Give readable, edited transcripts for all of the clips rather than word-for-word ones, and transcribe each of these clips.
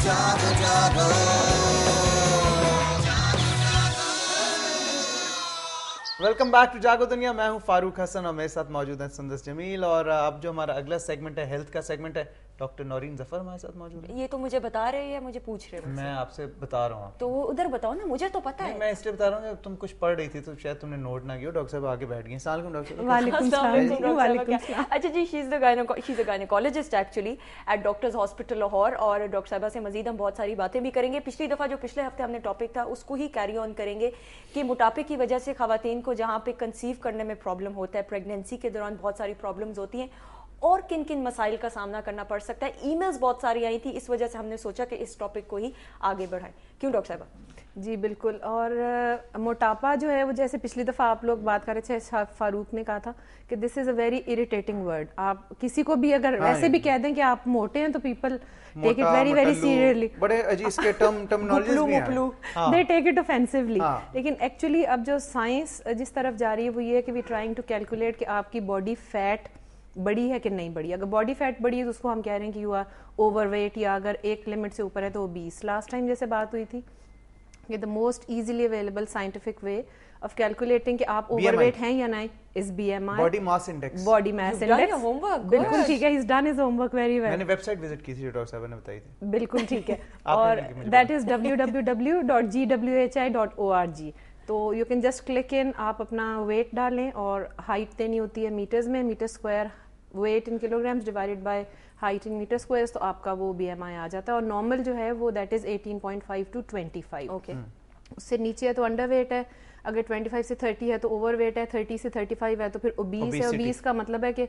जागो जागो। Welcome back to जागो दुनिया। मैं हूं फारूक हसन और मेरे साथ मौजूद हैं सुंदस जमील। और अब जो हमारा अगला सेगमेंट है हेल्थ का सेगमेंट है, डॉक्टर नौरीन जफर हमारे साथ मौजूद है। ये तो मुझे बता रहे हैं या मुझे पूछ रहे हैं? मैं आपसे बता रहा हूँ। तो वो उधर बताओ ना, मुझे तो पता है। मैं इसलिए बता रहा हूँ कि तुम कुछ पढ़ रही थी तो शायद तुमने नोट ना किया। डॉक्टर साहब आगे बैठ गए। अस्सलाम वालेकुम डॉक्टर साहब। वालेकुम सलाम। अच्छा जी, she is the gynaecologist actually at doctors hospital Lahore. और डॉक्टर साहबा से मजीद हम बहुत सारी बातें भी करेंगे। पिछली दफ़ा जो पिछले हफ्ते हमने टॉपिक था उसको ही कैरी ऑन करेंगे कि मोटापे की वजह से ख़वातीन को जहाँ पे कंसीव करने में प्रॉब्लम होता है, प्रेगनेंसी के दौरान बहुत सारी प्रॉब्लम्स होती हैं और किन किन मसाइल का सामना करना पड़ सकता है। ईमेल्स बहुत सारी आई थी, इस वजह से हमने सोचा कि इस टॉपिक को ही आगे बढ़ाएं। क्यों डॉक्टर साहबा? जी बिल्कुल। और मोटापा जो है वो जैसे पिछली दफ़ा आप लोग बात कर रहे थे, फारूक ने कहा था कि this is a very irritating word. आप किसी को भी अगर वैसे भी कह दें कि आप मोटे हैं तो people take it very very seriously. बड़े अजीब इसके टर्मिनोलॉजीज भी हैं, दे टेक इट ऑफेंसिवली। लेकिन एक्चुअली अब जो साइंस जिस तरफ जा रही है वो ये है कि वी ट्राइंग टू कैलकुलेट कि आपकी बॉडी फैट बड़ी है कि नहीं बड़ी। अगर बॉडी फैट बड़ी है तो उसको हम कह रहे हैं कि यू आर ओवरवेट, या अगर एक लिमिट से ऊपर है तो ओबीस। लास्ट टाइम जैसे बात हुई थी कि the most easily available scientific way of calculating कि आप ओवरवेट हैं या नहीं is BMI, body mass index. Body mass index homework बिल्कुल ठीक है, he is done his homework very well. मैंने वेबसाइट विजिट की थी जो डॉक्टर साहब ने बताई थी। बिल्कुल ठीक है। और दैट इज www.gwhi.org। तो यू कैन जस्ट क्लिक इन, आप अपना वेट डालें और हाइट देनी होती है मीटर्स में, metre square weight in kilograms divided by height in metre squares, तो आपका वो बीएमआई आ जाता है। और नॉर्मल जो है वो दैट इज 18.5 to 25। ओके, उससे नीचे है तो अंडर वेट है, अगर 25 से 30 है तो ओवर वेट है, 30 से 35 है तो फिर ओबीस है। ओबीस का मतलब है कि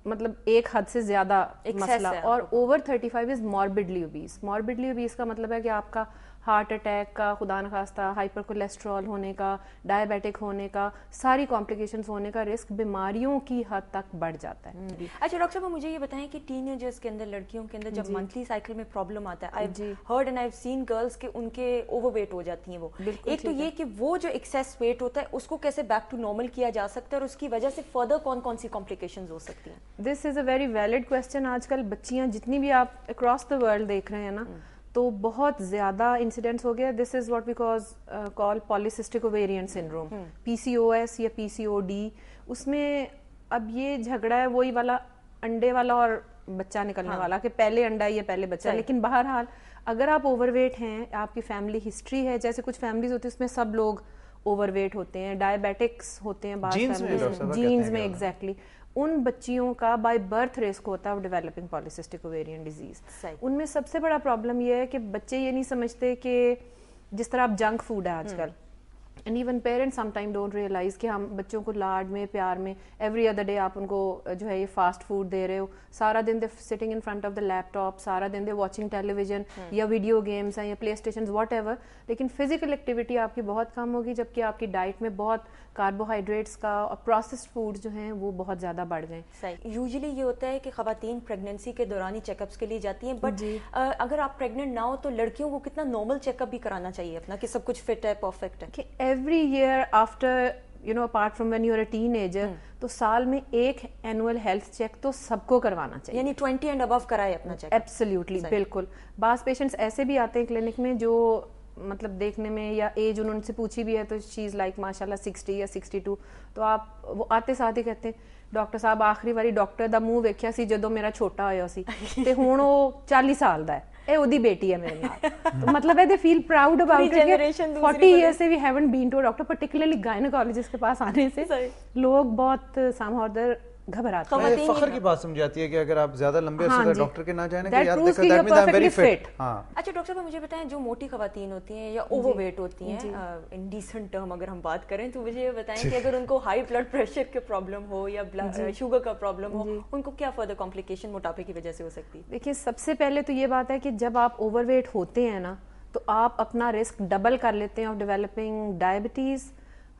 मतलब एक हद से ज्यादा मसला। और over 35 is morbidly obese. Morbidly obese का मतलब है कि आपका हार्ट अटैक का, खुदा न खास्ता हाइपर कोलेस्ट्रॉल होने का, डायबिटिक होने का, सारी कॉम्प्लिकेशंस होने का रिस्क बीमारियों की हद तक बढ़ जाता है। अच्छा डॉक्टर साहब मुझे ये बताएं कि टीनेजर्स के अंदर, लड़कियों के अंदर जब मंथली साइकिल में प्रॉब्लम आता है, I heard and I have seen girls के उनके ओवरवेट हो जाती हैं वो। एक तो ये कि वो जो एक्सेस वेट होता है उसको कैसे बैक टू नॉर्मल किया जा सकता है और उसकी वजह से फर्दर कौन कौन सी कॉम्प्लिकेशंस हो सकती हैं? This is a very valid question. आजकल बच्चियां जितनी भी आप अक्रॉस द वर्ल्ड देख रहे हैं ना, तो बहुत ज्यादा इंसिडेंट्स हो गया। This is what we call polycystic ovarian syndrome, PCOS या पीसीओडी। उसमें अब ये झगड़ा है वही वाला अंडे वाला और बच्चा निकलने वाला कि पहले अंडा या पहले बच्चा। लेकिन बहरहाल अगर आप ओवरवेट हैं, आपकी फैमिली हिस्ट्री है, जैसे कुछ फैमिलीज होती है उसमें सब लोग ओवरवेट होते हैं, डायबिटिक्स होते हैं, जीन्स में एग्जैक्टली, उन बच्चियों का बाय बर्थ रिस्क होता है डेवलपिंग पॉलीसिस्टिक ओवेरियन डिजीज। उनमें सबसे बड़ा प्रॉब्लम ये है कि बच्चे ये नहीं समझते कि जिस तरह आप जंक फूड है आजकल, and even parents sometime don't realise कि हम बच्चों को लाड में, प्यार में, एवरी अदर डे आप उनको जो है ये फास्ट फूड दे रहे हो, सारा दिन they sitting in front of the laptop, सारा दिन दे वॉचिंग टेलीविजन या वीडियो गेम्स हैं या प्ले स्टेशन वॉट एवर। लेकिन फिजिकल एक्टिविटी आपकी बहुत कम होगी, जबकि आपकी डाइट में बहुत कार्बोहाइड्रेट्स का और प्रोसेस्ड फूड जो हैं वो बहुत ज़्यादा बढ़ गए। सही। यूजुअली ये होता है कि ख़वातीन प्रेगनेंसी के दौरान ही चेकअप्स के लिए जाती हैं, बट अगर आप प्रेग्नेंट ना हो तो लड़कियों को कितना नॉर्मल चेकअप भी कराना चाहिए अपना कि सब कुछ फिट है, परफेक्ट है? कि every year after apart from when you are a teenager, तो साल में एक एनुअल हेल्थ चेक तो सबको करवाना चाहिए। यानी 20 एंड अबव कराए अपना चेक? एब्सोल्युटली, बिल्कुल। बास पेशेंट्स ऐसे भी आते हैं क्लिनिक में जो मतलब देखने में या एज उन्होंने पूछी भी है तो शी इज लाइक माशाल्लाह 60 या 62, तो आप वो आते साथ ही कहते हैं डॉक्टर साहब आखिरी बारी डॉक्टर ਦਾ ਮੂੰਹ ਵੇਖਿਆ ਸੀ ਜਦੋਂ ਮੇਰਾ ਛੋਟਾ ਹੋਇਆ ਸੀ ਤੇ ਹੁਣ ਉਹ 40 ਸਾਲ ਦਾ ਹੈ, ਇਹ ਉਹਦੀ ਬੇਟੀ ਹੈ ਮੇਰੇ ਨਾਲ। तो मतलब है they feel proud about it. 40 years से we haven't been to doctor, particularly gynaecologist के पास आने से लोग बहुत somehow other घबराते हैं। फख्र की बात समझ आती है कि अगर आप ज्यादा लंबे अरसे तक डॉक्टर के ना जाने कि यार देखो that means I am very fit. अच्छा डॉक्टर साहब मुझे बताएं, जो मोटी खवातीन होती हैं या ओवरवेट होती हैं, इन डिसेंट टर्म अगर हम बात करें, तो मुझे ये बताएं कि अगर उनको हाई ब्लड प्रेशर के प्रॉब्लम हो या शुगर का प्रॉब्लम हो, उनको क्या फर्दर कॉम्प्लिकेशन मोटापे की वजह से हो सकती है? देखिए सबसे पहले तो ये बात है कि जब आप ओवरवेट होते हैं ना, तो आप अपना रिस्क डबल कर लेते हैं ऑफ डेवलपिंग डायबिटीज,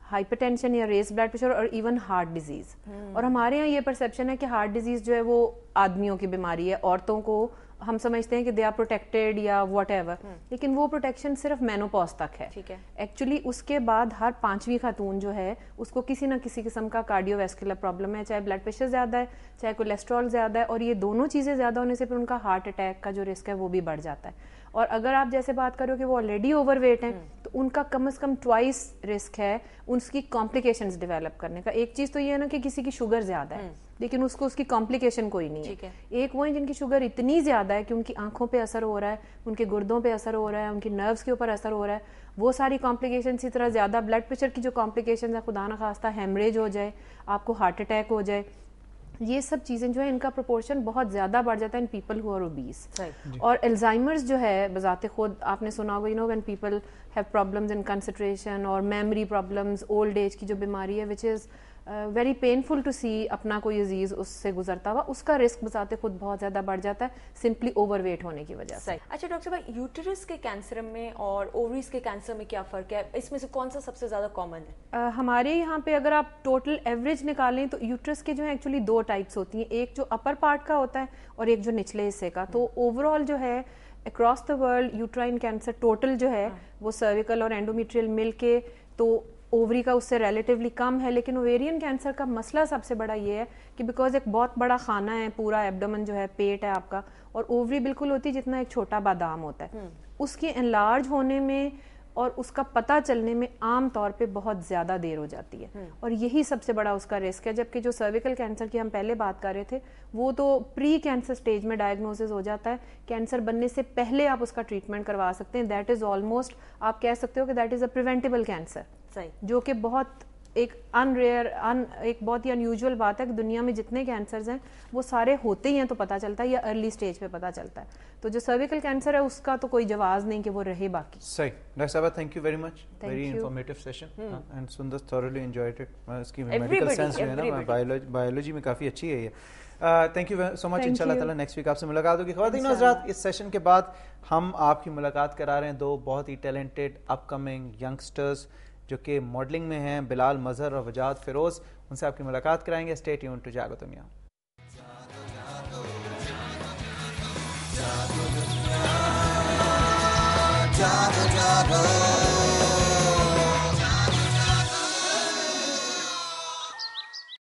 हाइपरटेंशन या रेज ब्लड प्रेशर और इवन हार्ट डिजीज। और हमारे यहाँ ये परसेप्शन है कि हार्ट डिजीज जो है वो आदमियों की बीमारी है, औरतों को हम समझते हैं कि दे आर प्रोटेक्टेड या वट एवर, लेकिन वो प्रोटेक्शन सिर्फ मेनोपॉज तक है। ठीक है। एक्चुअली उसके बाद हर 5वीं खातून जो है उसको किसी ना किसी किस्म का कार्डियोवैस्कुलर प्रॉब्लम है, चाहे ब्लड प्रेशर ज्यादा है, चाहे कोलेस्ट्रॉल ज्यादा है, और ये दोनों चीजें ज्यादा होने से फिर उनका हार्ट अटैक का जो रिस्क है वो भी बढ़ जाता है। اور اگر آپ جیسے بات کرو کہ وہ آلریڈی اوور ویٹ ہیں تو ان کا کم از کم ٹوائس رسک ہے اس کی کمپلیکیشنز ڈیولپ کرنے کا. ایک چیز تو یہ ہے نا کہ کسی کی شوگر زیادہ ہے لیکن اس کو اس کی کمپلیکیشن کوئی نہیں ہے. ایک وہ ہیں جن کی شوگر اتنی زیادہ ہے کہ ان کی آنکھوں پہ اثر ہو رہا ہے, ان کے گردوں پہ اثر ہو رہا ہے, ان کی نروز کے اوپر اثر ہو رہا ہے, وہ ساری کمپلیکیشن. اسی طرح زیادہ بلڈ پریشر کی جو کمپلیکیشنز ہیں, خدا نخواستہ ہیمریج ہو جائے, آپ کو ہارٹ اٹیک ہو جائے, یہ سب چیزیں جو ہے ان کا پروپورشن بہت زیادہ بڑھ جاتا ہے in people who are obese. اور الزائمرز جو ہے بذات خود آپ نے سنا ہوگا, when people have problems in concentration اور میموری پرابلمز, اولڈ ایج کی جو بیماری ہے which is very painful to see اپنا کوئی عزیز اس سے گزرتا ہوا, اس کا رسک بذات خود بہت زیادہ بڑھ جاتا ہے سمپلی اوور ویٹ ہونے کی وجہ سے. اچھا ڈاکٹر صاحب, یوٹرس کے کینسر میں اور اووریز کے کینسر میں کیا فرق ہے, اس میں سے کون سا سب سے زیادہ کامن ہے؟ ہمارے یہاں پہ اگر آپ ٹوٹل ایوریج نکالیں تو یوٹرس کے جو ہیں ایکچولی 2 ٹائپس ہوتی ہیں, ایک جو اپر پارٹ کا ہوتا ہے اور ایک جو نچلے حصے کا. تو اوور آل جو ہے across the world uterine cancer total جو ہے وہ سرویکل اور اینڈومیٹریل مل کے تو اووری کا اس سے ریلیٹیولی کم ہے. لیکن اوویرین کینسر کا مسئلہ سب سے بڑا یہ ہے کہ بیکاز ایک بہت بڑا خانہ ہے, پورا ایبڈومن جو ہے پیٹ ہے آپ کا, اور اووری بالکل ہوتی ہے جتنا ایک چھوٹا بادام ہوتا ہے, اس کے انلارج ہونے میں اور اس کا پتہ چلنے میں عام طور پہ بہت زیادہ دیر ہو جاتی ہے, اور یہی سب سے بڑا اس کا رسک ہے. جبکہ جو سرویکل کینسر کی ہم پہلے بات کر رہے تھے وہ تو پری کینسر سٹیج میں ڈائگنوسس ہو جاتا ہے, کینسر بننے سے پہلے آپ اس کا ٹریٹمنٹ کروا سکتے ہیں. دیٹ از آلموسٹ آپ کہہ سکتے ہو کہ that is a preventable cancer, جو کہ بہت ایک ایک بہت ہی انیوژل بات ہے کہ دنیا میں جتنے کینسرز ہیں وہ سارے ہوتے ہی ہیں تو پتہ چلتا ہے یا ارلی سٹیج پہ پتہ چلتا ہے. تو جو سرویکل کینسر ہے اس کا تو کوئی جواز نہیں کہ وہ رہے باقی. صحیح. ڈاکٹر صاحبہ thank you very much, very informative session and سندر تھورلی انجوائڈ اٹ. اس کی میڈیکل سائنس جو ہے نا بایولوجی میں کافی اچھی ہے یہ. تھینک یو سو مچ. انشاءاللہ تعالیٰ نیکسٹ ویک آپ سے ملاقات ہوگی. خواتین حضرات, اس سیشن کے بعد ہم آپ کی ملاقات کرا رہے ہیں 2 بہت ہی ٹیلنٹڈ اپ کمنگ ینگسٹرز جو کہ ماڈلنگ میں ہیں, بلال مظہر اور وجاد فیروز. ان سے آپ کی ملاقات کرائیں گے. اسٹے ٹیونڈ ٹو جاگو دنیا. جاگو جاگو